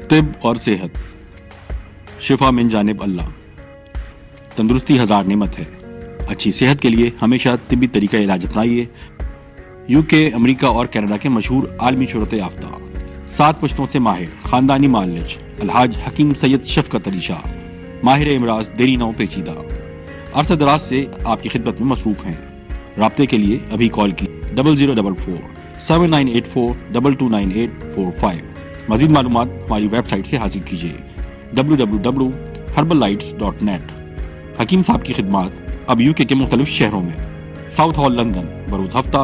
طب اور صحت، شفا من جانب اللہ۔ تندرستی ہزار نعمت ہے۔ اچھی صحت کے لیے ہمیشہ طبی طریقہ علاج اپنائیے۔ UK، امریکہ اور کینیڈا کے مشہور عالمی شہرت یافتہ 7 پشتوں سے ماہر خاندانی معالج الحاج حکیم سید شفقت علی شاہ، ماہر امراض دیری نو پیچیدہ، عرصہ دراز سے آپ کی خدمت میں مصروف ہیں۔ رابطے کے لیے ابھی کال کی 0044-7984-229845۔ مزید معلومات ہماری ویب سائٹ سے حاصل کیجیے www.herbalites.net۔ حکیم صاحب کی خدمات اب UK کے مختلف شہروں میں ساؤتھ ہال لندن بروز ہفتہ،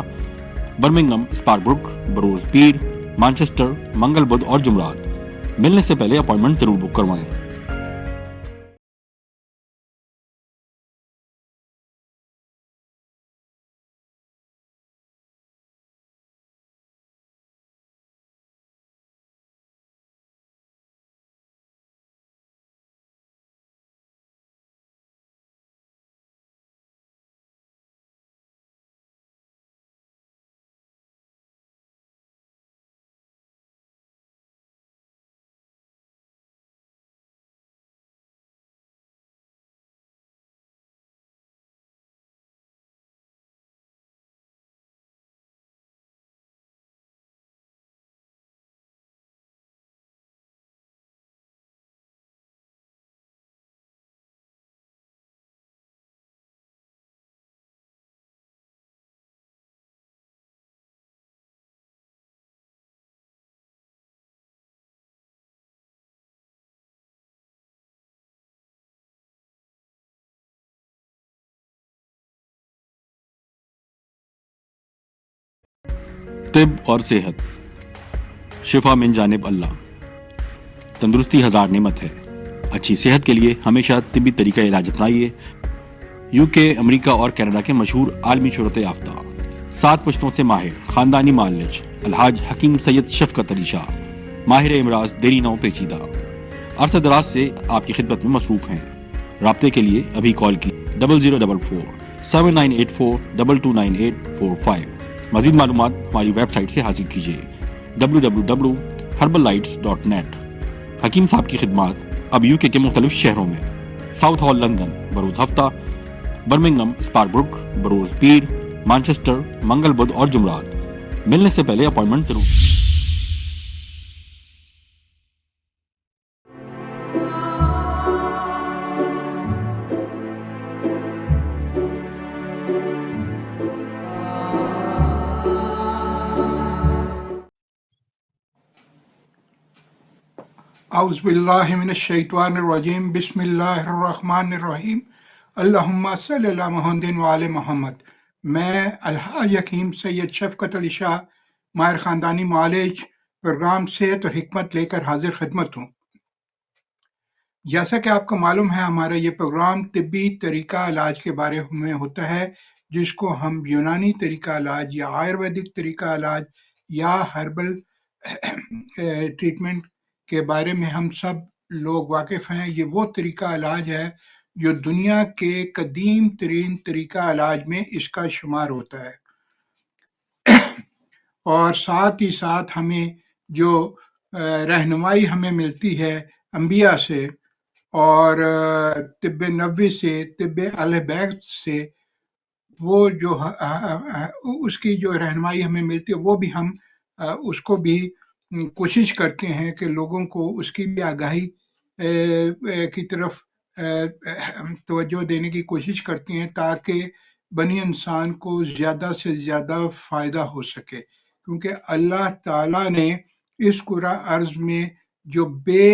برمنگھم، اسپاربروک بروز پیر، مانچسٹر منگل بدھ اور جمعرات۔ ملنے سے پہلے اپوائنٹمنٹ ضرور بک کروائیں۔ طب اور صحت، شفا من جانب اللہ۔ تندرستی ہزار نعمت ہے۔ اچھی صحت کے لیے ہمیشہ طبی طریقہ علاج اپنائیے۔ UK، امریکہ اور کینیڈا کے مشہور عالمی شہرت یافتہ 7 پشتوں سے ماہر خاندانی معالج الحاج حکیم سید شفقت علی شاہ، ماہر امراض دیری نو پیچیدہ، عرصہ دراز سے آپ کی خدمت میں مصروف ہیں۔ رابطے کے لیے ابھی کال کی 0044-7984-229845۔ مزید معلومات ہماری ویب سائٹ سے حاصل کیجیے www.herbalites.net۔ حکیم صاحب کی خدمات اب UK کے مختلف شہروں میں ساؤتھ ہال لندن بروز ہفتہ، برمنگھم، اسپاربروک بروز پیر، مانچسٹر منگل بدھ اور جمعرات۔ ملنے سے پہلے اپوائنٹمنٹ ضرور۔ اعوذ باللہ من الشیطان الرجیم، بسم اللہ الرحمن الرحیم، اللہم صلی علی محمد وعلی محمد۔ میں الحاج حکیم سید شفقت علی شاہ، ماہر خاندانی معالج، پروگرام صحت اور حکمت لے کر حاضر خدمت ہوں۔ جیسا کہ آپ کو معلوم ہے، ہمارا یہ پروگرام طبی طریقہ علاج کے بارے میں ہوتا ہے، جس کو ہم یونانی طریقہ علاج یا آیورویدک طریقہ علاج یا ہربل ٹریٹمنٹ کے بارے میں ہم سب لوگ واقف ہیں۔ یہ وہ طریقہ علاج ہے جو دنیا کے قدیم ترین طریقہ علاج میں اس کا شمار ہوتا ہے، اور ساتھ ہی ساتھ ہمیں جو رہنمائی ہمیں ملتی ہے انبیاء سے اور طب نبوی سے، طب اہل بیت سے، وہ جو اس کی جو رہنمائی ہمیں ملتی ہے، وہ بھی ہم اس کو بھی کوشش کرتے ہیں کہ لوگوں کو اس کی بھی آگاہی کی طرف توجہ دینے کی کوشش کرتے ہیں، تاکہ بنی انسان کو زیادہ سے زیادہ فائدہ ہو سکے، کیونکہ اللہ تعالیٰ نے اس کرہ ارض میں جو بے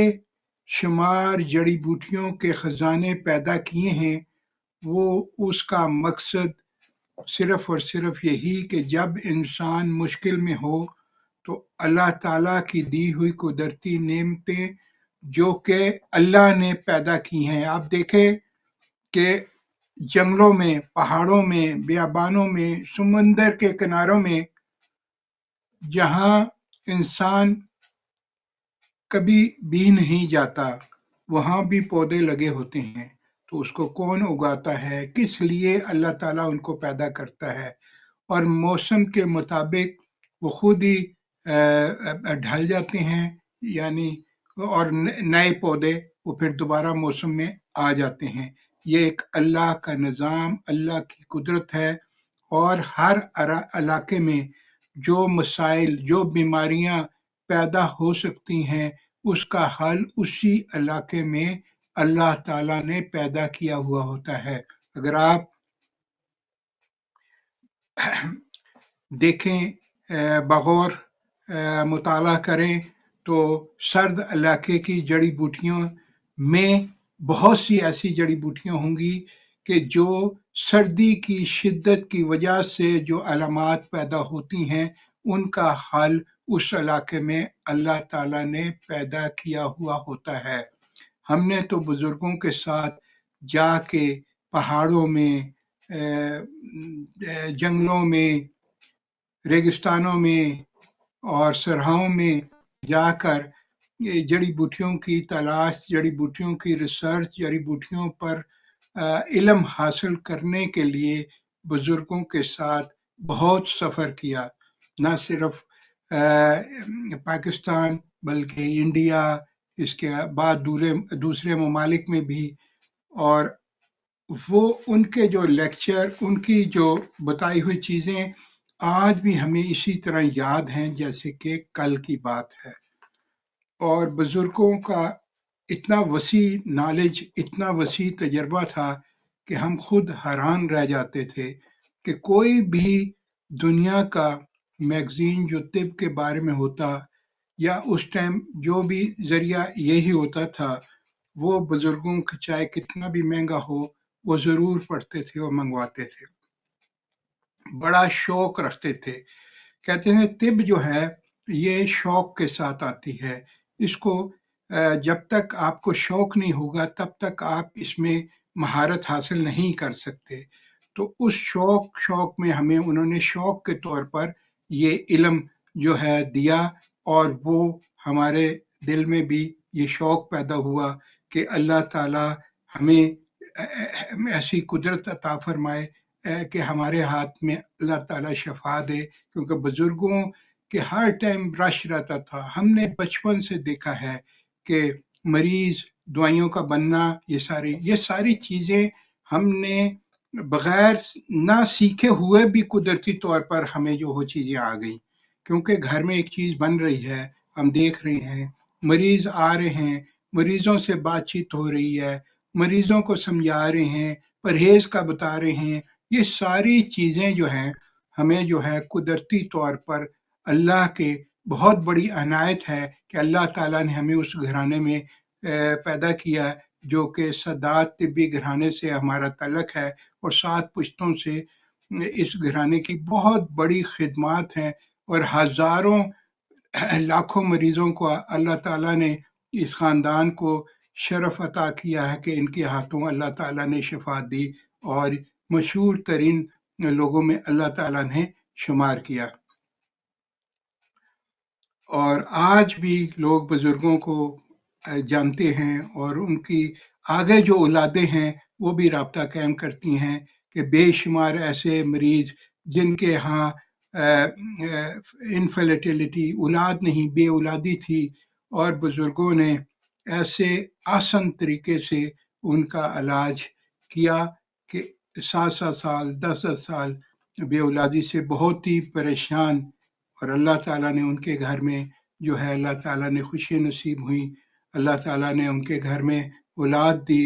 شمار جڑی بوٹیوں کے خزانے پیدا کیے ہیں، وہ اس کا مقصد صرف اور صرف یہی کہ جب انسان مشکل میں ہو تو اللہ تعالیٰ کی دی ہوئی قدرتی نعمتیں جو کہ اللہ نے پیدا کی ہیں، آپ دیکھیں کہ جنگلوں میں، پہاڑوں میں، بیابانوں میں، سمندر کے کناروں میں، جہاں انسان کبھی بھی نہیں جاتا، وہاں بھی پودے لگے ہوتے ہیں۔ تو اس کو کون اگاتا ہے؟ کس لیے اللہ تعالیٰ ان کو پیدا کرتا ہے؟ اور موسم کے مطابق وہ خود ہی ڈھل جاتے ہیں، یعنی اور نئے پودے وہ پھر دوبارہ موسم میں آ جاتے ہیں۔ یہ ایک اللہ کا نظام، اللہ کی قدرت ہے، اور ہر علاقے میں جو مسائل، جو بیماریاں پیدا ہو سکتی ہیں، اس کا حل اسی علاقے میں اللہ تعالیٰ نے پیدا کیا ہوا ہوتا ہے۔ اگر آپ دیکھیں، بغور مطالعہ کریں تو سرد علاقے کی جڑی بوٹیوں میں بہت سی ایسی جڑی بوٹیاں ہوں گی کہ جو سردی کی شدت کی وجہ سے جو علامات پیدا ہوتی ہیں، ان کا حل اس علاقے میں اللہ تعالیٰ نے پیدا کیا ہوا ہوتا ہے۔ ہم نے تو بزرگوں کے ساتھ جا کے پہاڑوں میں، جنگلوں میں، ریگستانوں میں اور صحراؤں میں جا کر جڑی بوٹیوں کی تلاش، جڑی بوٹیوں کی ریسرچ، جڑی بوٹیوں پر علم حاصل کرنے کے لیے بزرگوں کے ساتھ بہت سفر کیا۔ نہ صرف پاکستان بلکہ انڈیا، اس کے بعد دوسرے ممالک میں بھی، اور وہ ان کے جو لیکچر، ان کی جو بتائی ہوئی چیزیں آج بھی ہمیں اسی طرح یاد ہیں جیسے کہ کل کی بات ہے۔ اور بزرگوں کا اتنا وسیع نالج، اتنا وسیع تجربہ تھا کہ ہم خود حیران رہ جاتے تھے کہ کوئی بھی دنیا کا میگزین جو طب کے بارے میں ہوتا، یا اس ٹائم جو بھی ذریعہ یہی ہوتا تھا، وہ بزرگوں کا چاہے کتنا بھی مہنگا ہو وہ ضرور پڑھتے تھے اور منگواتے تھے، بڑا شوق رکھتے تھے۔ کہتے ہیں طب جو ہے یہ شوق کے ساتھ آتی ہے، اس کو جب تک آپ کو شوق نہیں ہوگا تب تک آپ اس میں مہارت حاصل نہیں کر سکتے۔ تو اس شوق میں ہمیں انہوں نے شوق کے طور پر یہ علم جو ہے دیا، اور وہ ہمارے دل میں بھی یہ شوق پیدا ہوا کہ اللہ تعالیٰ ہمیں ایسی قدرت عطا فرمائے کہ ہمارے ہاتھ میں اللہ تعالیٰ شفا دے، کیونکہ بزرگوں کہ ہر ٹائم رش رہتا تھا۔ ہم نے بچپن سے دیکھا ہے کہ مریض، دوائیوں کا بننا، یہ ساری چیزیں ہم نے بغیر نہ سیکھے ہوئے بھی قدرتی طور پر ہمیں جو وہ چیزیں آ گئیں، کیونکہ گھر میں ایک چیز بن رہی ہے، ہم دیکھ رہے ہیں، مریض آ رہے ہیں، مریضوں سے بات چیت ہو رہی ہے، مریضوں کو سمجھا رہے ہیں، پرہیز کا بتا رہے ہیں۔ یہ ساری چیزیں جو ہیں ہمیں جو ہے قدرتی طور پر اللہ کے بہت بڑی عنایت ہے کہ اللہ تعالیٰ نے ہمیں اس گھرانے میں پیدا کیا جو کہ سادات طبی گھرانے سے ہمارا تعلق ہے، اور 7 پشتوں سے اس گھرانے کی بہت بڑی خدمات ہیں، اور ہزاروں لاکھوں مریضوں کو اللہ تعالیٰ نے اس خاندان کو شرف عطا کیا ہے کہ ان کے ہاتھوں اللہ تعالیٰ نے شفا دی، اور مشہور ترین لوگوں میں اللہ تعالیٰ نے شمار کیا۔ اور آج بھی لوگ بزرگوں کو جانتے ہیں، اور ان کی آگے جو اولادیں ہیں وہ بھی رابطہ قائم کرتی ہیں کہ بے شمار ایسے مریض جن کے ہاں انفرٹیلٹی، اولاد نہیں، بے اولادی تھی، اور بزرگوں نے ایسے آسان طریقے سے ان کا علاج کیا کہ 7 سال 10 سال بے اولادی سے بہت ہی پریشان، اور اللہ تعالیٰ نے ان کے گھر میں جو ہے اللہ تعالیٰ نے خوشی نصیب ہوئی، اللہ تعالیٰ نے ان کے گھر میں اولاد دی،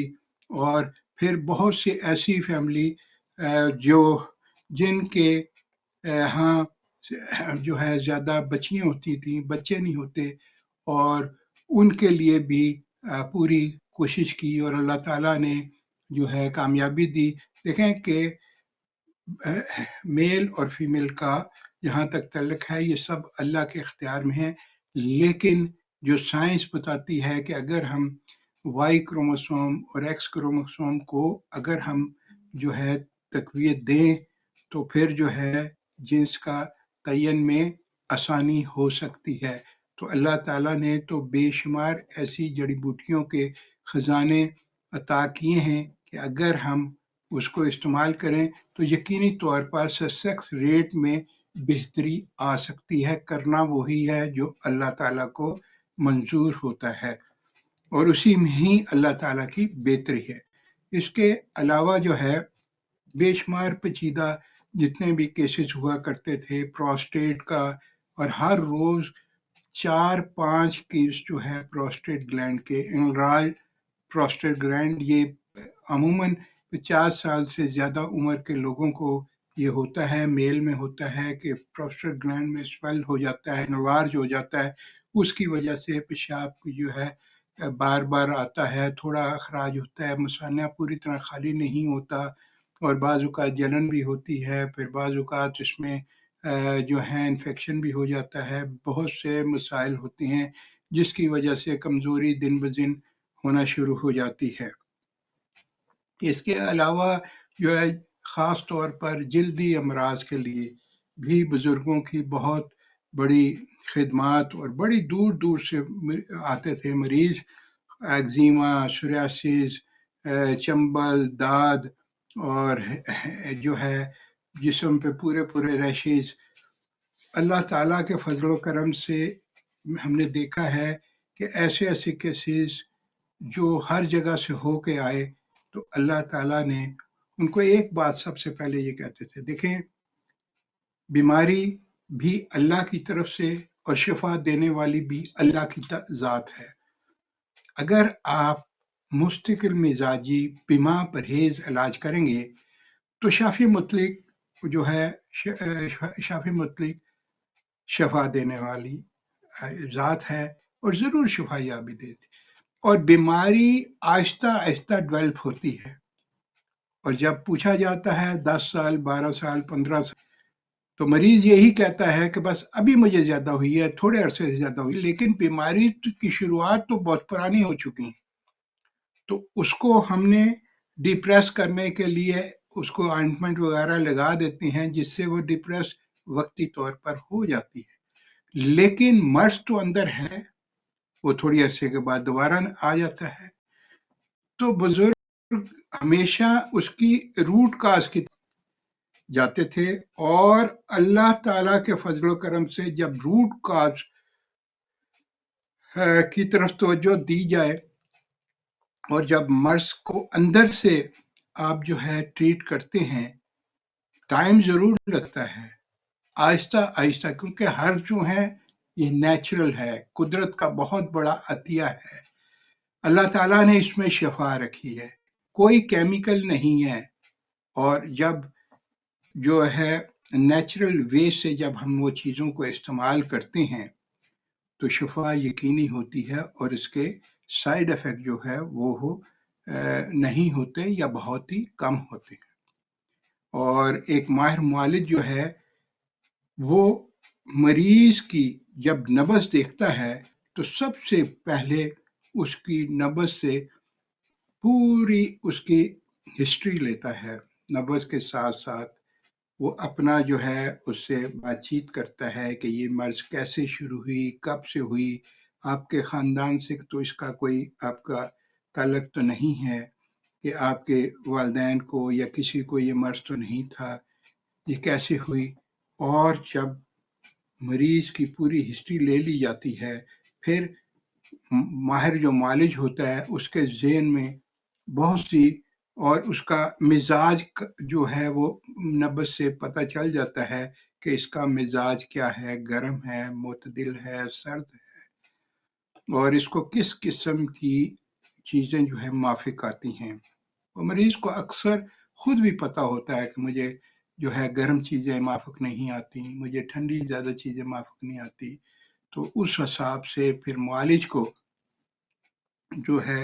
اور پھر بہت سی ایسی فیملی جن کے ہاں جو ہے زیادہ بچیاں ہوتی تھیں، بچے نہیں ہوتے، اور ان کے لیے بھی پوری کوشش کی، اور اللہ تعالیٰ نے جو ہے کامیابی دی۔ دیکھیں کہ میل اور فیمیل کا جہاں تک تعلق ہے یہ سب اللہ کے اختیار میں ہے، لیکن جو سائنس بتاتی ہے کہ اگر ہم وائی کروموسوم اور ایکس کروموسوم کو اگر ہم جو ہے تقویت دیں تو پھر جو ہے جنس کا تعین میں آسانی ہو سکتی ہے۔ تو اللہ تعالیٰ نے تو بے شمار ایسی جڑی بوٹیوں کے خزانے عطا کیے ہیں کہ اگر ہم اس کو استعمال کریں تو یقینی طور پر سسیکس ریٹ میں بہتری آ سکتی ہے۔ کرنا وہی ہے جو اللہ تعالیٰ کو منظور ہوتا ہے اور اسی میں ہی اللہ تعالیٰ کی بہتری ہے۔ اس کے علاوہ جو ہے بے شمار پیچیدہ جتنے بھی کیسز ہوا کرتے تھے پروسٹیٹ کا، اور ہر روز 4-5 کیس جو ہے پروسٹیٹ گلینڈ کے، انلارج پروسٹیٹ گلینڈ، یہ عموماً 50 سال سے زیادہ عمر کے لوگوں کو یہ ہوتا ہے، میل میں ہوتا ہے کہ پروسٹیٹ گلینڈ میں سویل ہو جاتا ہے، انلارج ہو جاتا ہے، اس کی وجہ سے پیشاب جو ہے بار بار آتا ہے، تھوڑا اخراج ہوتا ہے، مثانہ پوری طرح خالی نہیں ہوتا، اور بعض اوقات جلن بھی ہوتی ہے، پھر بعض اوقات اس میں جو ہے انفیکشن بھی ہو جاتا ہے، بہت سے مسائل ہوتے ہیں جس کی وجہ سے کمزوری دن بدن ہونا شروع ہو جاتی ہے۔ اس کے علاوہ جو ہے خاص طور پر جلدی امراض کے لیے بھی بزرگوں کی بہت بڑی خدمات، اور بڑی دور دور سے آتے تھے مریض، ایگزیما، سوریاسس، چمبل، داد، اور جو ہے جسم پہ پورے ریشز۔ اللہ تعالیٰ کے فضل و کرم سے ہم نے دیکھا ہے کہ ایسے کیسز جو ہر جگہ سے ہو کے آئے، تو اللہ تعالیٰ نے ان کو ایک بات سب سے پہلے یہ کہتے تھے، دیکھیں بیماری بھی اللہ کی طرف سے اور شفا دینے والی بھی اللہ کی ذات ہے۔ اگر آپ مستقل مزاجی بما پرہیز علاج کریں گے تو شافی مطلق جو ہے شافی مطلق شفا دینے والی ذات ہے اور ضرور شفا یابی دیتی، اور بیماری آہستہ آہستہ ڈیولپ ہوتی ہے، اور جب پوچھا جاتا ہے 10 سال 12 سال 15 سال تو مریض یہی کہتا ہے کہ بس ابھی مجھے زیادہ ہوئی ہے، تھوڑے عرصے سے زیادہ ہوئی، لیکن بیماری کی شروعات تو بہت پرانی ہو چکی ہے۔ تو اس کو ہم نے ڈپریس کرنے کے لیے اس کو آئنٹمنٹ وغیرہ لگا دیتے ہیں جس سے وہ ڈپریس وقتی طور پر ہو جاتی ہے، لیکن مرض تو اندر ہے، وہ تھوڑی عرصے کے بعد دوبارہ آ جاتا ہے۔ تو بزرگ ہمیشہ اس کی روٹ کاز کی جاتے تھے، اور اللہ تعالیٰ کے فضل و کرم سے جب روٹ کاز کی طرف توجہ دی جائے اور جب مرض کو اندر سے آپ جو ہے ٹریٹ کرتے ہیں، ٹائم ضرور لگتا ہے، آہستہ آہستہ، کیونکہ ہر جو ہے یہ نیچرل ہے، قدرت کا بہت بڑا عطیہ ہے، اللہ تعالیٰ نے اس میں شفا رکھی ہے، کوئی کیمیکل نہیں ہے، اور جب جو ہے نیچرل وے سے جب ہم وہ چیزوں کو استعمال کرتے ہیں تو شفا یقینی ہوتی ہے، اور اس کے سائیڈ ایفیکٹ جو ہے وہ نہیں ہوتے یا بہت ہی کم ہوتے ہیں۔ اور ایک ماہر معالج جو ہے وہ مریض کی جب نبض دیکھتا ہے تو سب سے پہلے اس کی نبض سے پوری اس کی ہسٹری لیتا ہے، نبض کے ساتھ ساتھ وہ اپنا جو ہے اس سے بات چیت کرتا ہے کہ یہ مرض کیسے شروع ہوئی، کب سے ہوئی، آپ کے خاندان سے تو اس کا کوئی آپ کا تعلق تو نہیں ہے کہ آپ کے والدین کو یا کسی کو یہ مرض تو نہیں تھا، یہ کیسے ہوئی۔ اور جب مریض کی پوری ہسٹری لے لی جاتی ہے، پھر ماہر جو معالج ہوتا ہے اس کے ذہن میں بہت سی، اور اس کا مزاج جو ہے وہ نبض سے پتہ چل جاتا ہے کہ اس کا مزاج کیا ہے، گرم ہے، معتدل ہے، سرد ہے، اور اس کو کس قسم کی چیزیں جو ہے موافق آتی ہیں۔ اور مریض کو اکثر خود بھی پتہ ہوتا ہے کہ مجھے جو ہے گرم چیزیں موافق نہیں آتی، مجھے ٹھنڈی زیادہ چیزیں موافق نہیں آتی، تو اس حساب سے پھر معالج کو جو ہے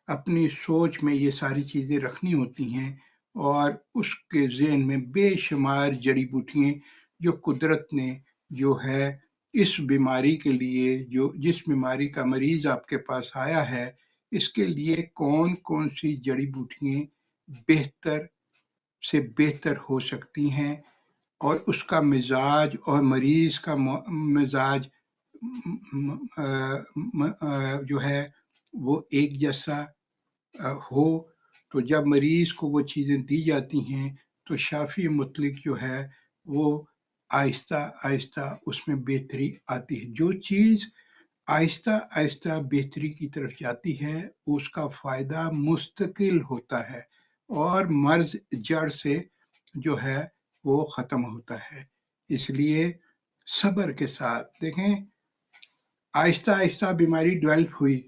اپنی سوچ میں یہ ساری چیزیں رکھنی ہوتی ہیں، اور اس کے ذہن میں بے شمار جڑی بوٹیاں جو قدرت نے جو ہے اس بیماری کے لیے، جو جس بیماری کا مریض آپ کے پاس آیا ہے، اس کے لیے کون کون سی جڑی بوٹیاں بہتر سے بہتر ہو سکتی ہیں، اور اس کا مزاج اور مریض کا مزاج جو ہے وہ ایک جیسا ہو، تو جب مریض کو وہ چیزیں دی جاتی ہیں تو شافی مطلق جو ہے وہ آہستہ آہستہ اس میں بہتری آتی ہے۔ جو چیز آہستہ آہستہ بہتری کی طرف جاتی ہے، اس کا فائدہ مستقل ہوتا ہے اور مرض جڑ سے جو ہے وہ ختم ہوتا ہے۔ اس لیے صبر کے ساتھ دیکھیں، آہستہ آہستہ بیماری ڈیولپ ہوئی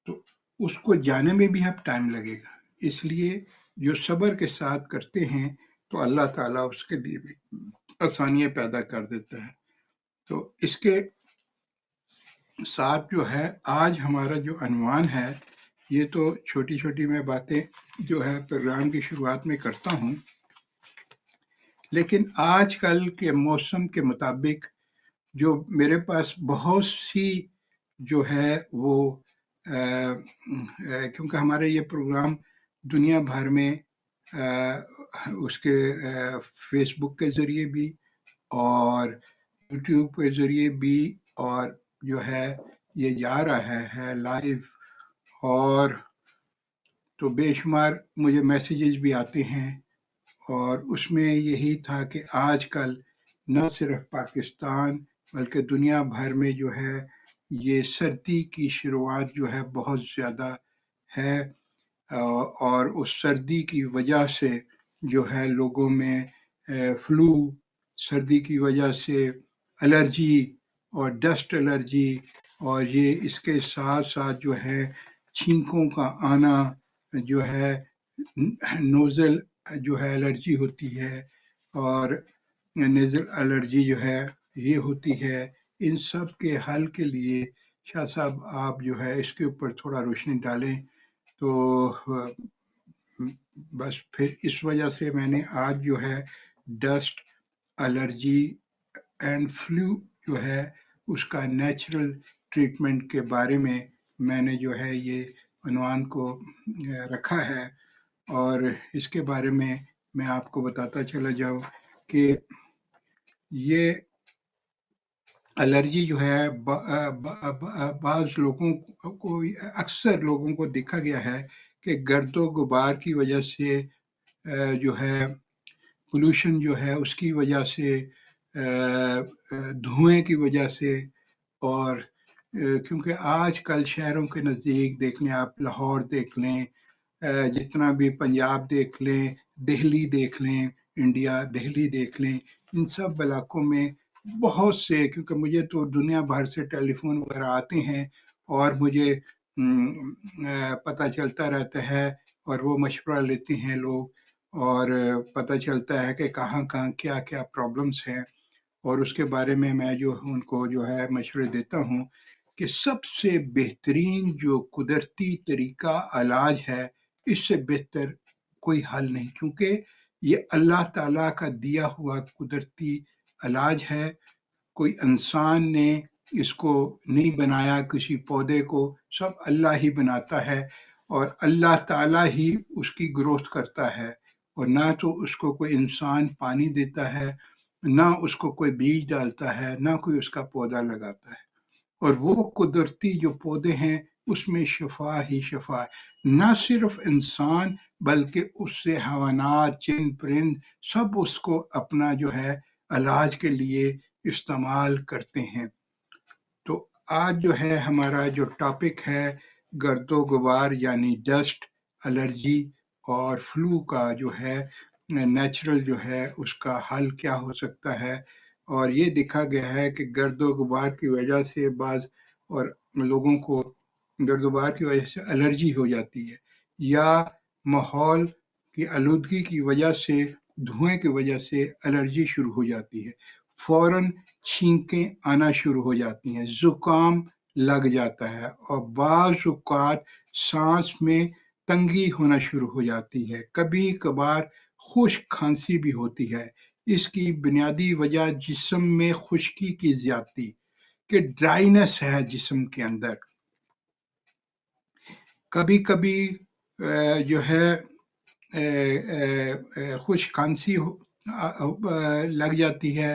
تو اس کو جانے میں بھی اب ٹائم لگے گا، اس لیے جو صبر کے ساتھ کرتے ہیں تو اللہ تعالیٰ اس کے لیے بھی آسانیاں پیدا کر دیتا ہے۔ تو اس کے ساتھ جو ہے آج ہمارا جو عنوان ہے، یہ تو چھوٹی چھوٹی میں باتیں جو ہے پروگرام کی شروعات میں کرتا ہوں، لیکن آج کل کے موسم کے مطابق جو میرے پاس بہت سی جو ہے وہ کیونکہ ہمارے یہ پروگرام دنیا بھر میں اس کے فیس بک کے ذریعے بھی اور یوٹیوب کے ذریعے بھی اور جو ہے یہ جا رہا ہے لائیو، اور تو بے شمار مجھے میسیجز بھی آتے ہیں، اور اس میں یہی تھا کہ آج کل نہ صرف پاکستان بلکہ دنیا بھر میں جو ہے یہ سردی کی شروعات جو ہے بہت زیادہ ہے، اور اس سردی کی وجہ سے جو ہے لوگوں میں فلو، سردی کی وجہ سے الرجی اور ڈسٹ الرجی، اور یہ اس کے ساتھ ساتھ جو ہے چھینکوں کا آنا، جو ہے نوزل جو ہے الرجی ہوتی ہے، اور نیزل الرجی جو ہے یہ ہوتی ہے۔ ان سب کے حل کے لیے شاہ صاحب آپ جو ہے اس کے اوپر تھوڑا روشنی ڈالیں، تو بس پھر اس وجہ سے میں نے آج جو ہے ڈسٹ الرجی اینڈ فلو جو ہے اس کا نیچرل ٹریٹمنٹ کے بارے میں نے جو ہے یہ عنوان کو رکھا ہے، اور اس کے بارے میں آپ کو بتاتا چلا جاؤں کہ یہ الرجی جو ہے بعض لوگوں کو، اکثر لوگوں کو دیکھا گیا ہے کہ گرد و غبار کی وجہ سے جو ہے پولوشن جو ہے اس کی وجہ سے، دھوئیں کی وجہ سے، اور کیونکہ آج کل شہروں کے نزدیک دیکھ لیں، آپ لاہور دیکھ لیں، جتنا بھی پنجاب دیکھ لیں، دہلی دیکھ لیں، انڈیا دہلی دیکھ لیں، ان سب علاقوں میں بہت سے، کیونکہ مجھے تو دنیا بھر سے ٹیلی فون وغیرہ آتے ہیں اور مجھے پتہ چلتا رہتا ہے، اور وہ مشورہ لیتے ہیں لوگ، اور پتہ چلتا ہے کہ کہاں کہاں کیا کیا پرابلمس ہیں، اور اس کے بارے میں جو ان کو جو ہے مشورے دیتا ہوں کہ سب سے بہترین جو قدرتی طریقہ علاج ہے، اس سے بہتر کوئی حل نہیں، کیونکہ یہ اللہ تعالیٰ کا دیا ہوا قدرتی علاج ہے۔ کوئی انسان نے اس کو نہیں بنایا، کسی پودے کو، سب اللہ ہی بناتا ہے، اور اللہ تعالیٰ ہی اس کی گروتھ کرتا ہے، اور نہ تو اس کو کوئی انسان پانی دیتا ہے، نہ اس کو کوئی بیج ڈالتا ہے، نہ کوئی اس کا پودا لگاتا ہے، اور وہ قدرتی جو پودے ہیں اس میں شفا ہی شفا ہے، نہ صرف انسان بلکہ اس سے حیوانات، چند پرند سب اس کو اپنا جو ہے علاج کے لیے استعمال کرتے ہیں۔ تو آج جو ہے ہمارا جو ٹاپک ہے گرد و غبار یعنی ڈسٹ الرجی اور فلو کا جو ہے نیچرل جو ہے اس کا حل کیا ہو سکتا ہے، اور یہ دیکھا گیا ہے کہ گرد و غبار کی وجہ سے بعض اور لوگوں کو گرد و غبار کی وجہ سے الرجی ہو جاتی ہے، یا ماحول کی آلودگی کی وجہ سے، دھوئیں کی وجہ سے الرجی شروع ہو جاتی ہے، فوراً چھینکیں آنا شروع ہو جاتی ہیں، زکام لگ جاتا ہے، اور بعض اوقات سانس میں تنگی ہونا شروع ہو جاتی ہے، کبھی کبھار خشک کھانسی بھی ہوتی ہے۔ اس کی بنیادی وجہ جسم میں خشکی کی زیادتی، کہ ڈرائینس ہے جسم کے اندر، کبھی کبھی جو ہے خشک کھانسی لگ جاتی ہے۔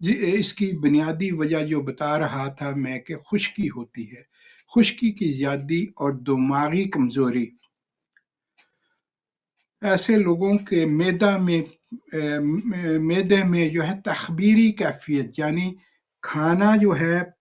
اس کی بنیادی وجہ جو بتا رہا تھا میں کہ خشکی ہوتی ہے، خشکی کی زیادتی اور دماغی کمزوری، ایسے لوگوں کے معدے میں جو ہے تخمیری کیفیت، یعنی کھانا جو ہے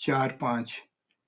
4-5,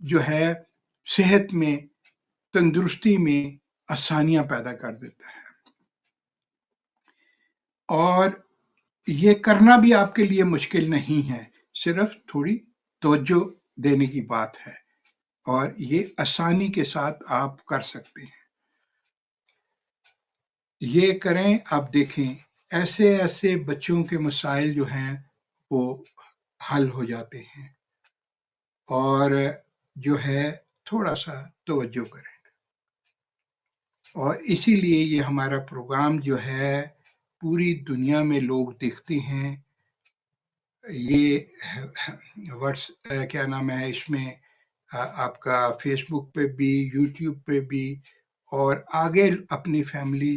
جو ہے صحت میں، تندرستی میں آسانیاں پیدا کر دیتا ہے، اور یہ کرنا بھی آپ کے لیے مشکل نہیں ہے، صرف تھوڑی توجہ دینے کی بات ہے، اور یہ آسانی کے ساتھ آپ کر سکتے ہیں۔ یہ کریں، آپ دیکھیں ایسے ایسے بچوں کے مسائل جو ہیں وہ حل ہو جاتے ہیں، اور جو ہے تھوڑا سا توجہ کریں، اور اسی لیے یہ ہمارا پروگرام جو ہے پوری دنیا میں لوگ دیکھتے ہیں۔ یہ کیا نام ہے، اس میں آپ کا فیس بک پہ بھی، یوٹیوب پہ بھی، اور آگے اپنی فیملی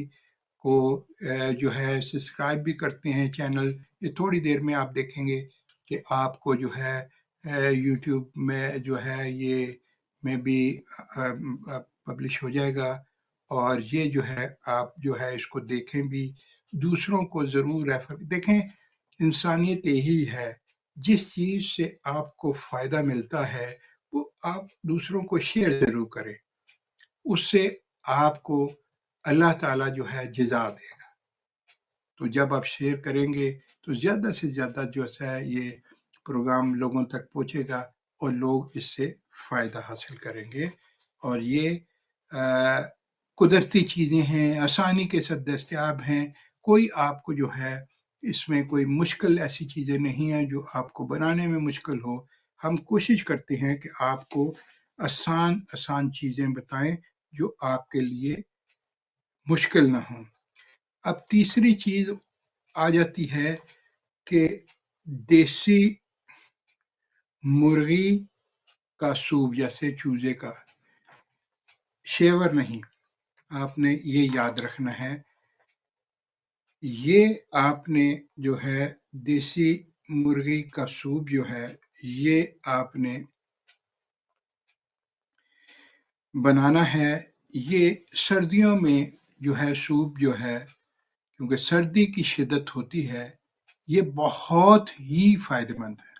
کو جو ہے سبسکرائب بھی کرتے ہیں چینل۔ یہ تھوڑی دیر میں آپ دیکھیں گے کہ آپ کو جو ہے یوٹیوب میں جو ہے یہ میں بھی پبلش ہو جائے گا، اور یہ جو ہے آپ جو ہے اس کو دیکھیں بھی، دوسروں کو ضرور ریفر دیکھیں۔ انسانیت یہی ہے، جس چیز سے آپ کو فائدہ ملتا ہے وہ آپ دوسروں کو شیئر ضرور کریں، اس سے آپ کو اللہ تعالیٰ جو ہے جزا دے گا۔ تو جب آپ شیئر کریں گے تو زیادہ سے زیادہ جو ہے یہ پروگرام لوگوں تک پہنچے گا، اور لوگ اس سے فائدہ حاصل کریں گے، اور یہ قدرتی چیزیں ہیں، آسانی کے ساتھ دستیاب ہیں، کوئی آپ کو جو ہے اس میں کوئی مشکل ایسی چیزیں نہیں ہیں جو آپ کو بنانے میں مشکل ہو۔ ہم کوشش کرتے ہیں کہ آپ کو آسان چیزیں بتائیں جو آپ کے لیے مشکل نہ ہوں۔ اب تیسری چیز آ جاتی ہے کہ دیسی مرغی کا سوپ، جیسے چوزے کا، شیور نہیں، آپ نے یہ یاد رکھنا ہے۔ یہ آپ نے جو ہے دیسی مرغی کا سوپ جو ہے یہ آپ نے بنانا ہے۔ یہ سردیوں میں جو ہے سوپ جو ہے، کیونکہ سردی کی شدت ہوتی ہے، یہ بہت ہی فائدہ مند ہے،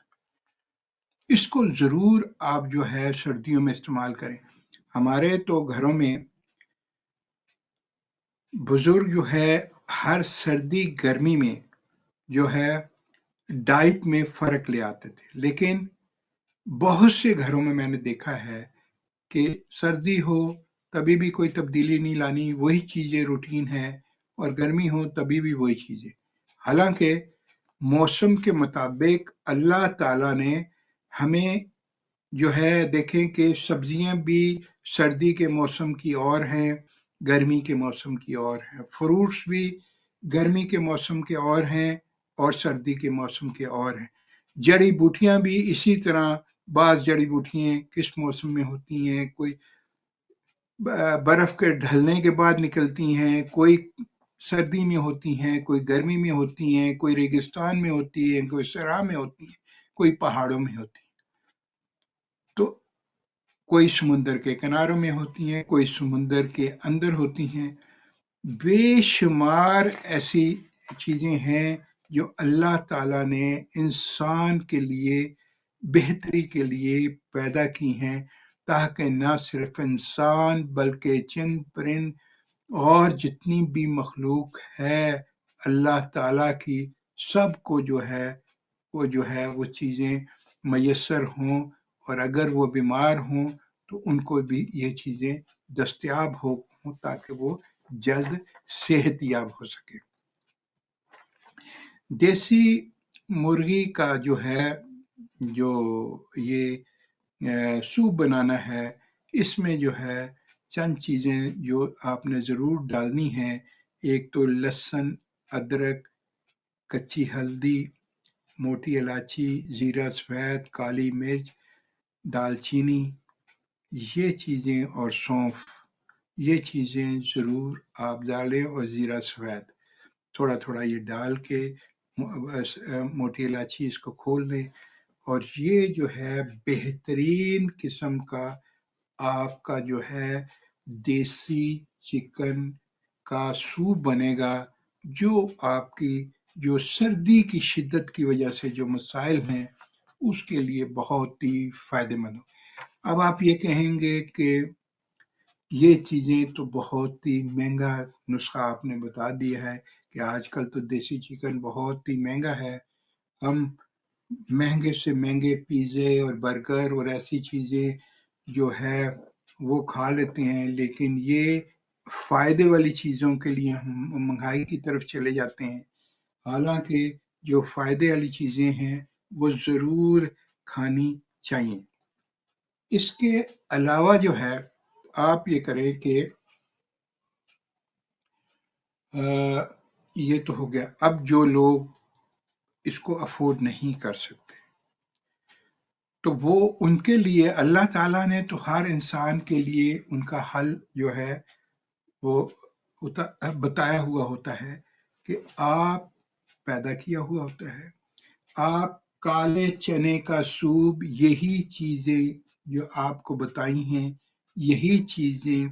اس کو ضرور آپ جو ہے سردیوں میں استعمال کریں۔ ہمارے تو گھروں میں بزرگ جو ہے ہر سردی گرمی میں جو ہے ڈائٹ میں فرق لے آتے تھے، لیکن بہت سے گھروں میں میں نے دیکھا ہے کہ سردی ہو تبھی بھی کوئی تبدیلی نہیں لانی، وہی چیزیں روٹین ہے، اور گرمی ہو تبھی بھی وہی چیزیں۔ حالانکہ موسم کے مطابق اللہ تعالیٰ نے ہمیں جو ہے دیکھیں کہ سبزیاں بھی سردی کے موسم کی اور ہیں، گرمی کے موسم کی اور ہیں، فروٹس بھی گرمی کے موسم کے اور ہیں اور سردی کے موسم کے اور ہیں، جڑی بوٹیاں بھی اسی طرح، بعض جڑی بوٹیاں کس موسم میں ہوتی ہیں، کوئی برف کے ڈھلنے کے بعد نکلتی ہیں، کوئی سردی میں ہوتی ہیں، کوئی گرمی میں ہوتی ہیں، کوئی ریگستان میں ہوتی ہیں، کوئی صحرا میں ہوتی ہیں، کوئی پہاڑوں میں ہوتی ہیں، تو کوئی سمندر کے کناروں میں ہوتی ہیں، کوئی سمندر کے اندر ہوتی ہیں۔ بے شمار ایسی چیزیں ہیں جو اللہ تعالیٰ نے انسان کے لیے بہتری کے لیے پیدا کی ہیں، تاکہ نہ صرف انسان بلکہ چند پرند اور جتنی بھی مخلوق ہے اللہ تعالیٰ کی، سب کو جو ہے وہ چیزیں میسر ہوں، اور اگر وہ بیمار ہوں تو ان کو بھی یہ چیزیں دستیاب ہوں تاکہ وہ جلد صحت یاب ہو سکے۔ دیسی مرغی کا جو ہے جو یہ سوپ بنانا ہے، اس میں جو ہے چند چیزیں جو آپ نے ضرور ڈالنی ہیں۔ ایک تو لہسن، ادرک، کچی ہلدی، موٹی الائچی، زیرہ سفید، کالی مرچ، دال چینی، یہ چیزیں، اور سونف، یہ چیزیں ضرور آپ ڈالیں، اور زیرہ سفید تھوڑا تھوڑا یہ ڈال کے موٹی الائچی اس کو کھول دیں، اور یہ جو ہے بہترین قسم کا آپ کا جو ہے دیسی چکن کا سوپ بنے گا، جو آپ کی جو سردی کی شدت کی وجہ سے جو مسائل ہیں اس کے لیے بہت ہی فائدہ مند ہو۔ اب آپ یہ کہیں گے کہ یہ چیزیں تو بہت ہی مہنگا نسخہ آپ نے بتا دیا ہے کہ آج کل تو دیسی چکن بہت ہی مہنگا ہے، ہم مہنگے سے مہنگے پیزے اور برگر اور ایسی چیزیں جو ہے وہ کھا لیتے ہیں، لیکن یہ فائدے والی چیزوں کے لیے ہم مہنگائی کی طرف چلے جاتے ہیں، حالانکہ جو فائدے والی چیزیں ہیں وہ ضرور کھانی چاہیے۔ اس کے علاوہ جو ہے آپ یہ کریں کہ یہ تو ہو گیا، اب جو لوگ اس کو افورڈ نہیں کر سکتے تو وہ ان کے لیے اللہ تعالیٰ نے تو ہر انسان کے لیے ان کا حل جو ہے وہ بتایا ہوا ہوتا ہے کہ آپ پیدا کیا ہوا ہوتا ہے، آپ کالے چنے کا سوپ، یہی چیزیں جو آپ کو بتائی ہیں، یہی چیزیں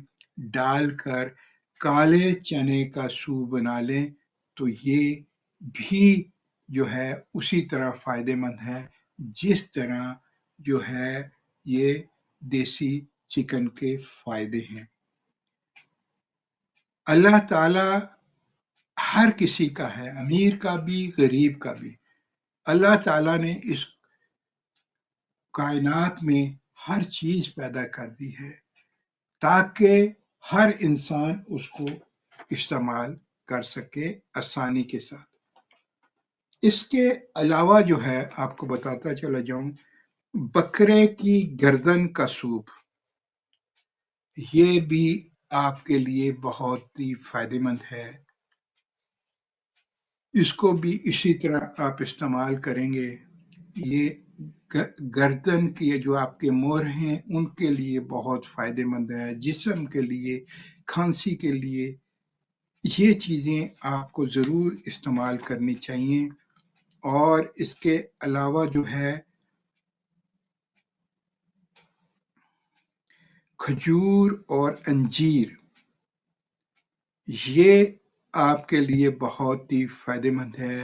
ڈال کر کالے چنے کا سوپ بنا لیں تو یہ بھی جو ہے اسی طرح فائدے مند ہے جس طرح جو ہے یہ دیسی چکن کے فائدے ہیں۔ اللہ تعالیٰ ہر کسی کا ہے، امیر کا بھی غریب کا بھی، اللہ تعالیٰ نے اس کائنات میں ہر چیز پیدا کر دی ہے تاکہ ہر انسان اس کو استعمال کر سکے آسانی کے ساتھ۔ اس کے علاوہ جو ہے آپ کو بتاتا چلا جاؤں، بکرے کی گردن کا سوپ، یہ بھی آپ کے لیے بہت ہی فائدہ مند ہے، اس کو بھی اسی طرح آپ استعمال کریں گے۔ یہ گردن کے جو آپ کے مور ہیں ان کے لیے بہت فائدہ مند ہے، جسم کے لیے، کھانسی کے لیے، یہ چیزیں آپ کو ضرور استعمال کرنی چاہیے۔ اور اس کے علاوہ جو ہے کھجور اور انجیر، یہ آپ کے لیے بہت ہی فائدہ مند ہے۔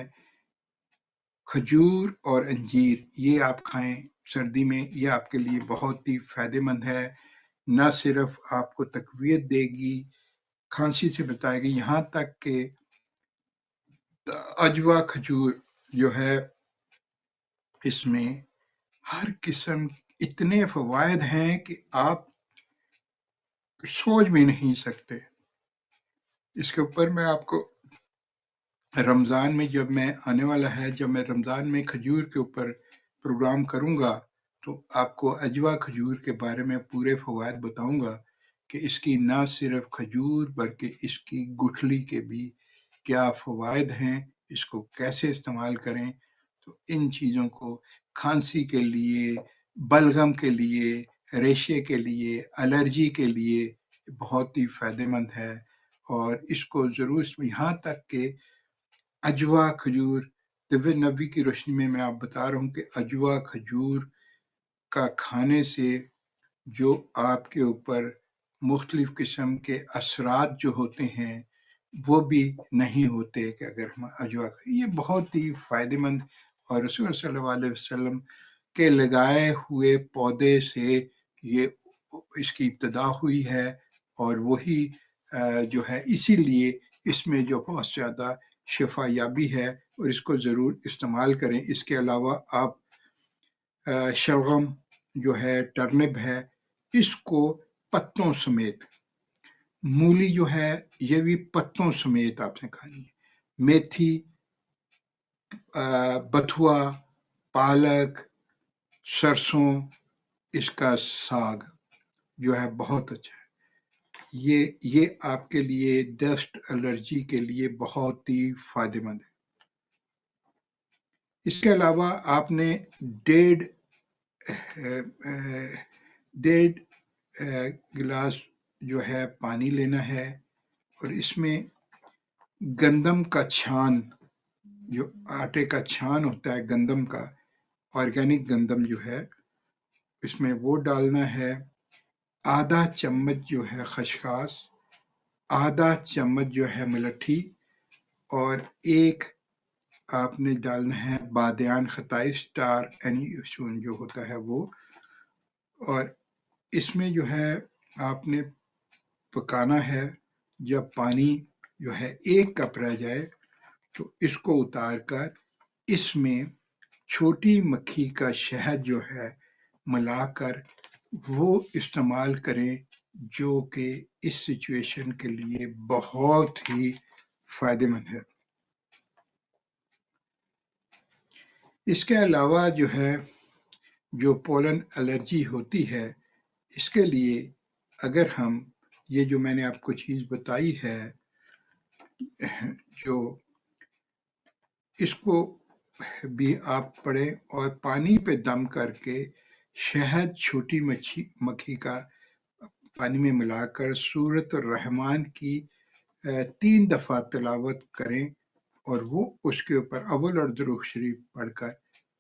کھجور اور انجیر یہ آپ کھائیں سردی میں، یہ آپ کے لیے بہت ہی فائدہ مند ہے، نہ صرف آپ کو تقویت دے گی، کھانسی سے بچائے گی، یہاں تک کہ اجوا کھجور جو ہے اس میں ہر قسم اتنے فوائد ہیں کہ آپ سوچ بھی نہیں سکتے۔ اس کے اوپر میں آپ کو رمضان میں جب میں آنے والا ہے، جب میں رمضان میں کھجور کے اوپر پروگرام کروں گا تو آپ کو اجوا کھجور کے بارے میں پورے فوائد بتاؤں گا کہ اس کی نہ صرف کھجور بلکہ اس کی گٹھلی کے بھی کیا فوائد ہیں، اس کو کیسے استعمال کریں۔ تو ان چیزوں کو کھانسی کے لیے، بلغم کے لیے، ریشے کے لیے، الرجی کے لیے بہت ہی فائدہ مند ہے، اور اس کو ضرور، یہاں تک کہ اجوا کھجور طب نبوی کی روشنی میں آپ بتا رہا ہوں کہ اجوا کھجور کا کھانے سے جو آپ کے اوپر مختلف قسم کے اثرات جو ہوتے ہیں وہ بھی نہیں ہوتے کہ اگر ہم اجوا، یہ بہت ہی فائدہ مند، اور رسول صلی اللہ علیہ وسلم کے لگائے ہوئے پودے سے یہ اس کی ابتدا ہوئی ہے، اور وہی جو ہے اسی لیے اس میں جو بہت زیادہ شفا یابی ہے، اور اس کو ضرور استعمال کریں۔ اس کے علاوہ آپ شلغم جو ہے، ٹرنپ ہے، اس کو پتوں سمیت، مولی جو ہے یہ بھی پتوں سمیت آپ نے کھانی ہے، میتھی، بتھوا، پالک، سرسوں، اس کا ساگ جو ہے بہت اچھا ہے، یہ آپ کے لیے ڈسٹ الرجی کے لیے بہت ہی فائدہ مند ہے۔ اس کے علاوہ آپ نے ڈیڑھ گلاس جو ہے پانی لینا ہے، اور اس میں گندم کا چھان، جو آٹے کا چھان ہوتا ہے گندم کا، آرگینک گندم جو ہے، اس میں وہ ڈالنا ہے، آدھا چمچ جو ہے خشخاش، آدھا چمچ جو ہے ملٹھی، اور ایک آپ نے ڈالنا ہے بادیان خطائی، اسٹار اینی جو ہوتا ہے وہ، اور اس میں جو ہے آپ نے پکانا ہے. جب پانی جو ہے 1 کپ رہ جائے تو اس کو اتار کر اس میں چھوٹی مکھی کا شہد جو ہے ملا کر وہ استعمال کریں، جو کہ اس سچویشن کے لیے بہت ہی فائدہ مند ہے. اس کے علاوہ جو ہے جو پولن الرجی ہوتی ہے، اس کے لیے اگر ہم یہ جو میں نے آپ کو چیز بتائی ہے، جو اس کو بھی آپ پڑھیں اور پانی پہ دم کر کے شہد چھوٹی مکھی کا پانی میں ملا کر سورۃ الرحمن کی 3 دفعہ تلاوت کریں اور وہ اس کے اوپر اول اور درود شریف پڑھ کر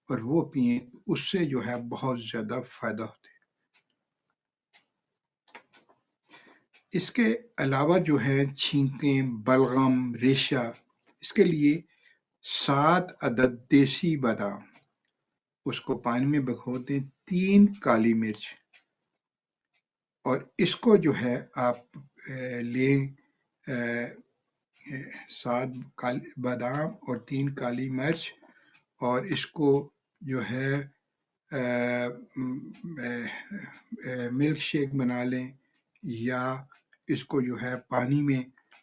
اور وہ پئیں، اس سے جو ہے بہت زیادہ فائدہ ہوتا ہے. اس کے علاوہ جو ہے چھینکیں، بلغم، ریشہ، اس کے لیے 7 عدد دیسی بادام اس کو پانی میں بھگو دیں، 3 کالی مرچ، اور اس کو جو ہے آپ لیں 7 بادام اور 3 کالی مرچ، اور اس کو جو ہے ملک شیک بنا لیں، یا اس کو جو ہے پانی میں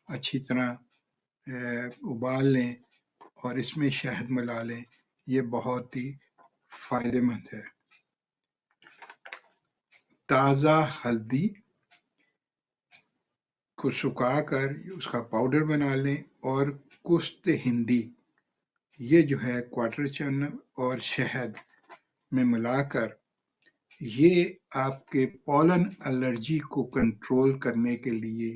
اچھی طرح ابال لیں اور اس میں شہد ملا لیں. یہ بہت ہی فائدہ مند ہے. تازہ ہلدی کو سکھا کر اس کا پاؤڈر بنا لیں، اور کست ہندی یہ جو ہے کوارٹر چمچ اور شہد میں ملا کر یہ آپ کے پولن الرجی کو کنٹرول کرنے کے لیے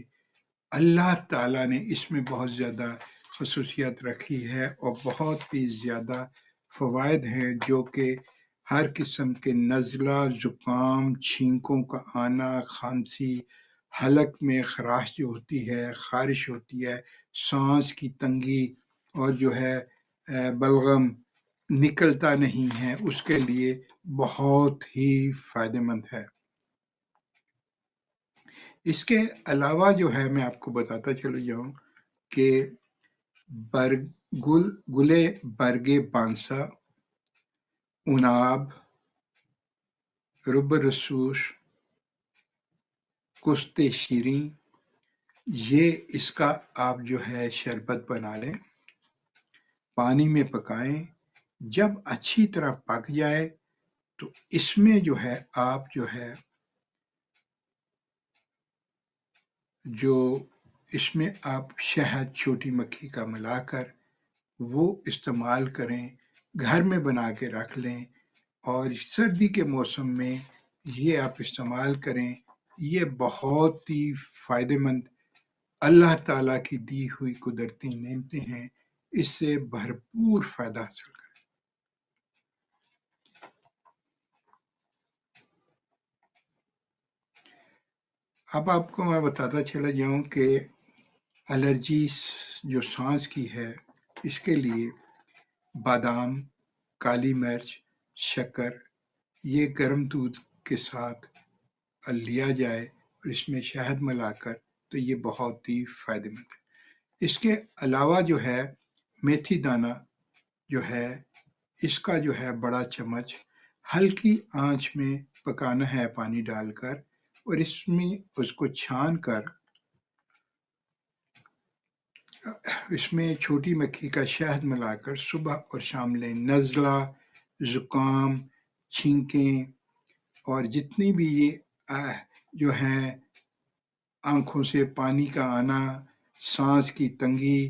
اللہ تعالیٰ نے اس میں بہت زیادہ خصوصیت رکھی ہے اور بہت ہی زیادہ فوائد ہیں، جو کہ ہر قسم کے نزلہ، زکام، چھینکوں کا آنا، کھانسی، حلق میں خراش جو ہوتی ہے، خارش ہوتی ہے، سانس کی تنگی، اور جو ہے بلغم نکلتا نہیں ہے، اس کے لیے بہت ہی فائدہ مند ہے. اس کے علاوہ جو ہے میں آپ کو بتاتا چلو جاؤں کہ گلے برگے بانسا، اناب، رب رسوس، کست شیریں، یہ اس کا آپ جو ہے شربت بنا لیں، پانی میں پکائیں. جب اچھی طرح پک جائے تو اس میں جو ہے آپ جو ہے جو اس میں آپ شہد چھوٹی مکھی کا ملا کر وہ استعمال کریں، گھر میں بنا کے رکھ لیں، اور سردی کے موسم میں یہ آپ استعمال کریں. یہ بہت ہی فائدہ مند اللہ تعالیٰ کی دی ہوئی قدرتی نعمتیں ہیں، اس سے بھرپور فائدہ حاصل کریں. اب آپ کو میں بتاتا چلا جاؤں کہ الرجی جو سانس کی ہے، اس کے لیے بادام، کالی مرچ، شکر، یہ گرم دودھ کے ساتھ لیا جائے اور اس میں شہد ملا کر، تو یہ بہت ہی فائدہ مند ہے. اس کے علاوہ جو ہے میتھی دانہ جو ہے، اس کا جو ہے بڑا چمچ ہلکی آنچ میں پکانا ہے پانی ڈال کر، اور اس میں اس کو چھان کر اس میں چھوٹی مکھی کا شہد ملا کر صبح اور شام لیں. نزلہ، زکام، چھینکیں، اور جتنی بھی یہ جو ہیں آنکھوں سے پانی کا آنا، سانس کی تنگی،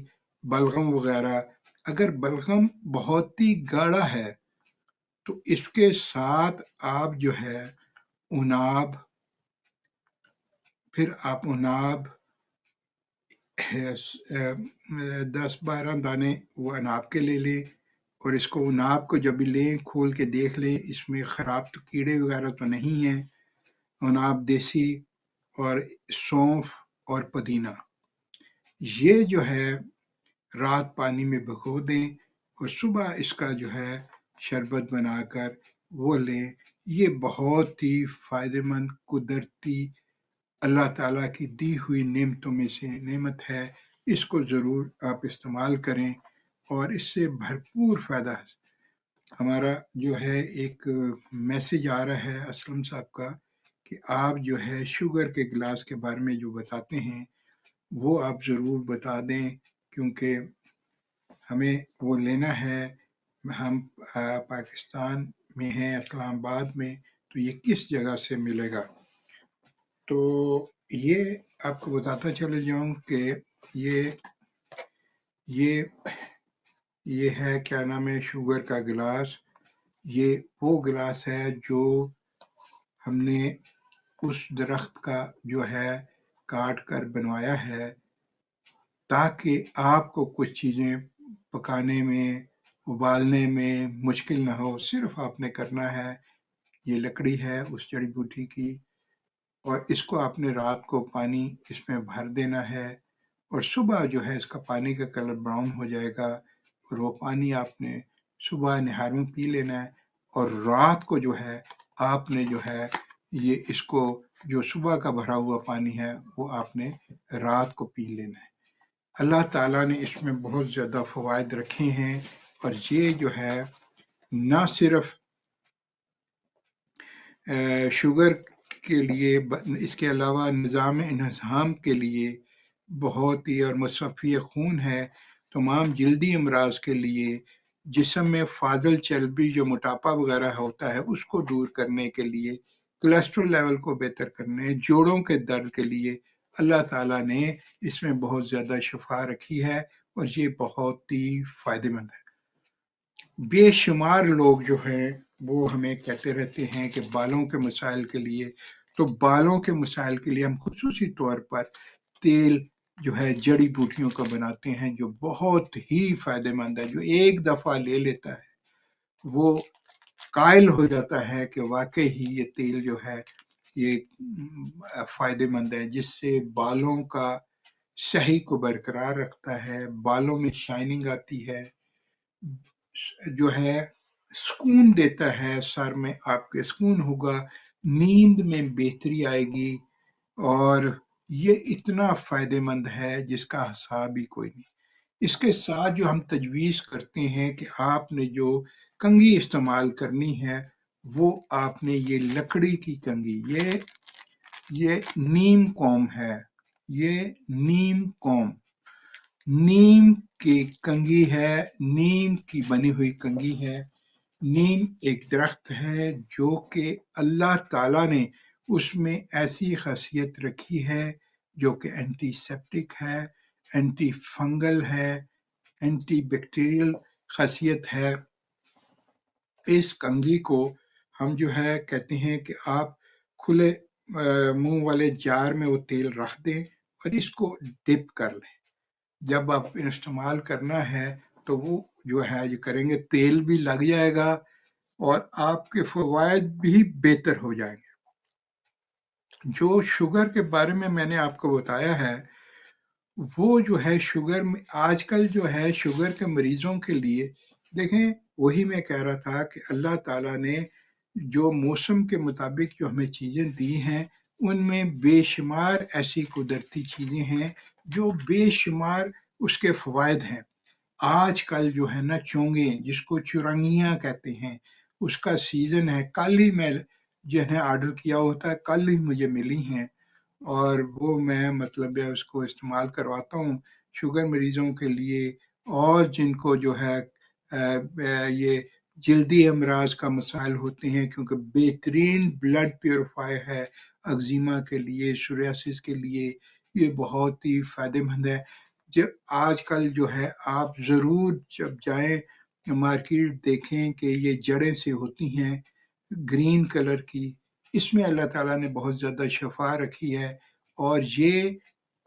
بلغم وغیرہ، اگر بلغم بہت ہی گاڑھا ہے تو اس کے ساتھ آپ جو ہے اناب، پھر آپ اناب 10-12 دانے وہ اناب کے لے لیں، اور اس کو اناب کو جب بھی لیں کھول کے دیکھ لیں اس میں خراب تو کیڑے وغیرہ تو نہیں ہیں. اناب دیسی اور سونف اور پودینہ، یہ جو ہے رات پانی میں بھگو دیں اور صبح اس کا جو ہے شربت بنا کر وہ لیں. یہ بہت ہی فائدہ مند قدرتی اللہ تعالیٰ کی دی ہوئی نعمتوں میں سے نعمت ہے. اس کو ضرور آپ استعمال کریں اور اس سے بھرپور فائدہ. ہمارا جو ہے ایک میسج آ رہا ہے اسلم صاحب کا کہ آپ جو ہے شوگر کے گلاس کے بارے میں جو بتاتے ہیں وہ آپ ضرور بتا دیں، کیونکہ ہمیں وہ لینا ہے. ہم پاکستان میں ہیں، اسلام آباد میں، تو یہ کس جگہ سے ملے گا؟ تو یہ آپ کو بتاتا چلے جاؤں کہ یہ ہے کیا نام ہے شوگر کا گلاس. یہ وہ گلاس ہے جو ہم نے اس درخت کا جو ہے کاٹ کر بنوایا ہے تاکہ آپ کو کچھ چیزیں پکانے میں ابالنے میں مشکل نہ ہو. صرف آپ نے کرنا ہے، یہ لکڑی ہے اس جڑی بوٹی کی، اور اس کو آپ نے رات کو پانی اس میں بھر دینا ہے، اور صبح جو ہے اس کا پانی کا کلر براؤن ہو جائے گا، اور وہ پانی آپ نے صبح نہار میں پی لینا ہے. اور رات کو جو ہے آپ نے جو ہے یہ اس کو جو صبح کا بھرا ہوا پانی ہے وہ آپ نے رات کو پی لینا ہے. اللہ تعالیٰ نے اس میں بہت زیادہ فوائد رکھے ہیں، اور یہ جو ہے نہ صرف شوگر کے لیے، اس کے علاوہ نظام انہضام کے لیے بہت ہی، اور مصفی خون ہے، تمام جلدی امراض کے لیے، جسم میں فاضل چربی جو موٹاپا وغیرہ ہوتا ہے اس کو دور کرنے کے لیے، کولیسٹرول لیول کو بہتر کرنے، جوڑوں کے درد کے لیے اللہ تعالیٰ نے اس میں بہت زیادہ شفا رکھی ہے، اور یہ بہت ہی فائدہ مند ہے. بے شمار لوگ جو ہیں وہ ہمیں کہتے رہتے ہیں کہ بالوں کے مسائل کے لیے، تو بالوں کے مسائل کے لیے ہم خصوصی طور پر تیل جو ہے جڑی بوٹیوں کا بناتے ہیں جو بہت ہی فائدہ مند ہے. جو ایک دفعہ لے لیتا ہے وہ قائل ہو جاتا ہے کہ واقعی ہی یہ تیل جو ہے یہ فائدہ مند ہے، جس سے بالوں کا صحیح کو برقرار رکھتا ہے، بالوں میں شائننگ آتی ہے، جو ہے سکون دیتا ہے، سر میں آپ کے سکون ہوگا، نیند میں بہتری آئے گی، اور یہ اتنا فائدہ مند ہے جس کا حساب ہی کوئی نہیں. اس کے ساتھ جو ہم تجویز کرتے ہیں کہ آپ نے جو کنگھی استعمال کرنی ہے وہ آپ نے یہ لکڑی کی کنگھی، یہ نیم کوم ہے، یہ نیم کی کنگھی ہے، نیم کی بنی ہوئی کنگھی ہے. نیم ایک درخت ہے جو کہ اللہ تعالیٰ نے اس میں ایسی خاصیت رکھی ہے جو کہ اینٹی سیپٹک ہے، اینٹی فنگل ہے، اینٹی بیکٹیریل خاصیت ہے. اس کنگھی کو ہم جو ہے کہتے ہیں کہ آپ کھلے منہ والے جار میں وہ تیل رکھ دیں اور اس کو ڈپ کر لیں. جب آپ استعمال کرنا ہے تو وہ جو ہے یہ کریں گے، تیل بھی لگ جائے گا اور آپ کے فوائد بھی بہتر ہو جائیں گے. جو شوگر کے بارے میں نے آپ کو بتایا ہے وہ جو ہے شوگر میں آج کل جو ہے شوگر کے مریضوں کے لیے، دیکھیں وہی میں کہہ رہا تھا کہ اللہ تعالیٰ نے جو موسم کے مطابق جو ہمیں چیزیں دی ہیں ان میں بے شمار ایسی قدرتی چیزیں ہیں جو بے شمار اس کے فوائد ہیں. آج کل جو ہے نا چونگے جس کو چرنگیاں کہتے ہیں اس کا سیزن ہے. کل ہی میں جنہیں آرڈر کیا ہوتا ہے کل ہی مجھے ملی ہیں، اور وہ میں مطلب اس کو استعمال کرواتا ہوں شوگر مریضوں کے لیے، اور جن کو جو ہے یہ جلدی امراض کا مسائل ہوتے ہیں، کیونکہ بہترین بلڈ پیوریفائی ہے اگزیما کے لیے، سوریاسس کے لیے یہ بہت ہی فائدہ مند ہے. جب آج کل جو ہے آپ ضرور جب جائیں مارکیٹ دیکھیں کہ یہ جڑیں سے ہوتی ہیں گرین کلر کی، اس میں اللہ تعالیٰ نے بہت زیادہ شفا رکھی ہے. اور یہ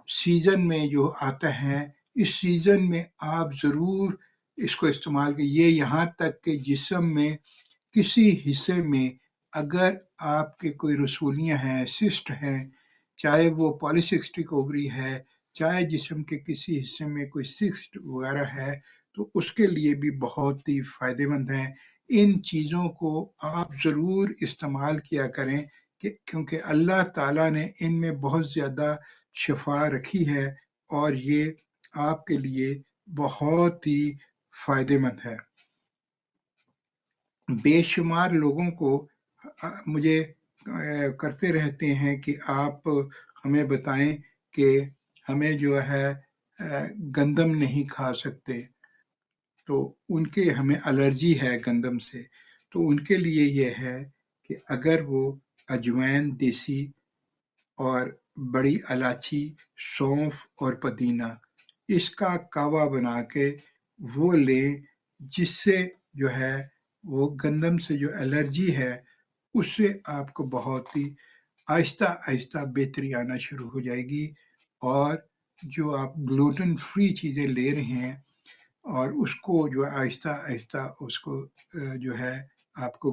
سیزن میں جو آتا ہے اس سیزن میں آپ ضرور اس کو استعمال کریں. یہ یہاں تک کہ جسم میں کسی حصے میں اگر آپ کے کوئی رسولیاں ہیں، سسٹ ہیں، چاہے وہ پالیسسٹک اووری ہے، چاہے جسم کے کسی حصے میں کوئی سسٹ وغیرہ ہے، تو اس کے لیے بھی بہت ہی فائدہ مند ہیں. ان چیزوں کو آپ ضرور استعمال کیا کریں کیونکہ اللہ تعالیٰ نے ان میں بہت زیادہ شفا رکھی ہے اور یہ آپ کے لیے بہت ہی فائدہ مند ہے۔ بے شمار لوگوں کو مجھے کرتے رہتے ہیں کہ آپ ہمیں بتائیں کہ ہمیں جو ہے گندم نہیں کھا سکتے، تو ان کے ہمیں الرجی ہے گندم سے، تو ان کے لیے یہ ہے کہ اگر وہ اجوائن دیسی اور بڑی الائچی، سونف اور پودینہ اس کا کہوہ بنا کے وہ لیں، جس سے جو ہے وہ گندم سے جو الرجی ہے اس سے آپ کو بہت ہی آہستہ آہستہ بہتری آنا شروع ہو جائے گی، اور جو آپ گلوٹن فری چیزیں لے رہے ہیں اور اس کو جو آہستہ آہستہ اس کو جو ہے آپ کو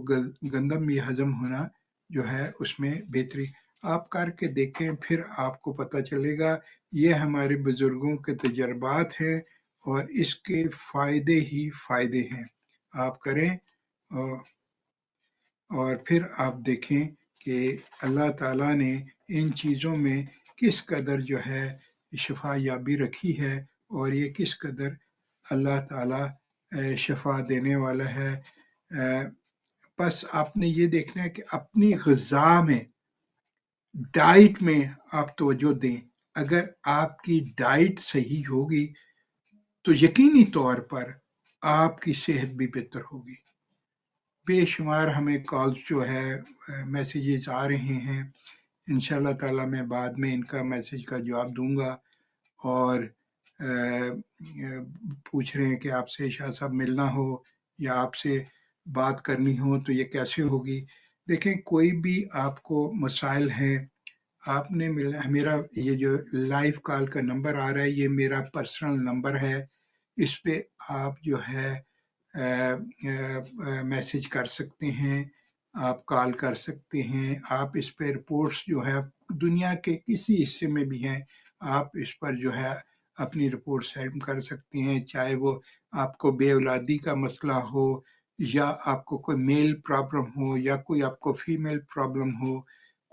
گندم بھی ہضم ہونا جو ہے اس میں بہتری آپ کر کے دیکھیں، پھر آپ کو پتہ چلے گا۔ یہ ہمارے بزرگوں کے تجربات ہیں اور اس کے فائدے ہی فائدے ہیں، آپ کریں اور پھر آپ دیکھیں کہ اللہ تعالیٰ نے ان چیزوں میں کس قدر جو ہے شفا یابی رکھی ہے، اور یہ کس قدر اللہ تعالیٰ شفا دینے والا ہے۔ بس آپ نے یہ دیکھنا ہے کہ اپنی غذا میں، ڈائٹ میں آپ توجہ دیں۔ اگر آپ کی ڈائٹ صحیح ہوگی تو یقینی طور پر آپ کی صحت بھی بہتر ہوگی۔ بے شمار ہمیں کالز جو ہے میسیجز آ رہے ہیں، انشاءاللہ تعالیٰ میں بعد میں ان کا میسیج کا جواب دوں گا، اور پوچھ رہے ہیں کہ آپ سے شاہ صاحب ملنا ہو یا آپ سے بات کرنی ہو تو یہ کیسے ہوگی۔ دیکھیں، کوئی بھی آپ کو مسائل ہیں، آپ نے میرا یہ جو لائیو کال کا نمبر آ رہا ہے یہ میرا پرسنل نمبر ہے، اس پہ آپ جو ہے میسیج کر سکتے ہیں، آپ کال کر سکتے ہیں، آپ اس پہ رپورٹس جو ہے دنیا کے کسی حصے میں بھی ہیں، آپ اس پر جو ہے اپنی رپورٹ سینڈ کر سکتے ہیں، چاہے وہ آپ کو بے اولادی کا مسئلہ ہو، یا آپ کو کوئی میل پرابلم ہو، یا کوئی آپ کو فیمیل پرابلم ہو،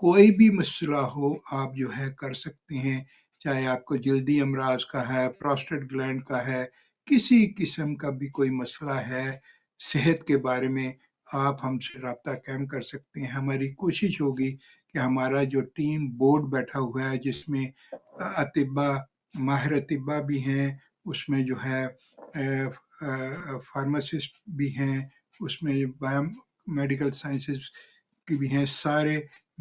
کوئی بھی مسئلہ ہو آپ جو ہے کر سکتے ہیں، چاہے آپ کو جلدی امراض کا ہے، پروسٹیٹ گلینڈ کا ہے، کسی قسم کا بھی کوئی مسئلہ ہے صحت کے بارے میں، آپ ہم سے رابطہ قائم کر سکتے ہیں۔ ہماری کوشش ہوگی کہ ہمارا جو ٹیم بورڈ بیٹھا ہوا ہے جس میں اطباء، ماہر اطباء بھی ہیں، اس میں جو ہے فارماسسٹ بھی ہیں، اس میں بایو میڈیکل سائنسز کی بھی ہیں، سارے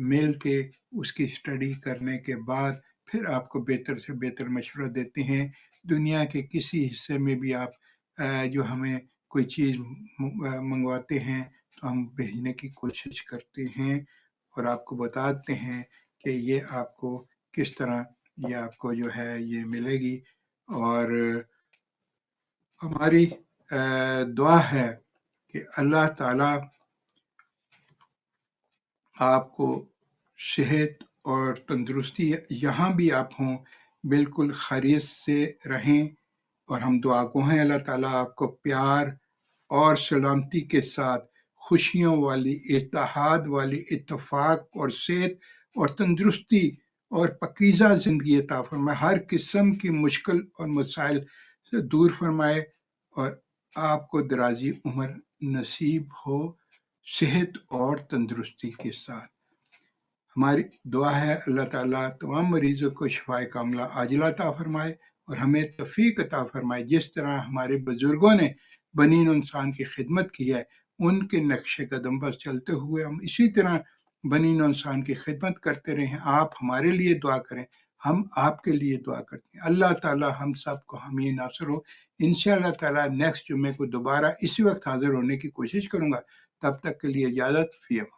مل کے اس کی اسٹڈی کرنے کے بعد پھر آپ کو بہتر سے بہتر مشورہ دیتے ہیں۔ دنیا کے کسی حصے میں بھی آپ جو ہمیں کوئی چیز منگواتے ہیں تو ہم بھیجنے کی کوشش کرتے ہیں اور آپ کو بتاتے ہیں کہ یہ آپ کو کس طرح یہ آپ کو جو ہے یہ ملے گی، اور ہماری دعا ہے کہ اللہ تعالیٰ آپ کو صحت اور تندرستی یہاں بھی آپ ہوں بالکل خیریت سے رہیں، اور ہم دعا گو ہیں اللہ تعالیٰ آپ کو پیار اور سلامتی کے ساتھ خوشیوں والی، اتحاد والی، اتفاق اور صحت اور تندرستی اور پاکیزہ زندگی عطا فرمائے، ہر قسم کی مشکل اور مسائل سے دور فرمائے، اور آپ کو درازی عمر نصیب ہو صحت اور تندرستی کے ساتھ۔ ہماری دعا ہے اللہ تعالیٰ تمام مریضوں کو شفائے کاملہ عاجلہ عطا فرمائے اور ہمیں توفیق عطا فرمائے، جس طرح ہمارے بزرگوں نے بنی نوع انسان کی خدمت کی ہے، ان کے نقش قدم پر چلتے ہوئے ہم اسی طرح بنی نوع انسان کی خدمت کرتے رہیں۔ آپ ہمارے لیے دعا کریں، ہم آپ کے لیے دعا کرتے ہیں۔ اللہ تعالیٰ ہم سب کو حامی ناصر ہو۔ انشاءاللہ تعالیٰ نیکسٹ جمعے کو دوبارہ اسی وقت حاضر ہونے کی کوشش کروں گا، تب تک کے لیے اجازت، فی امان۔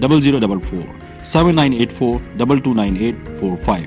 0044 7984 229845।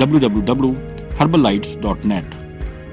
www.herbalites.net।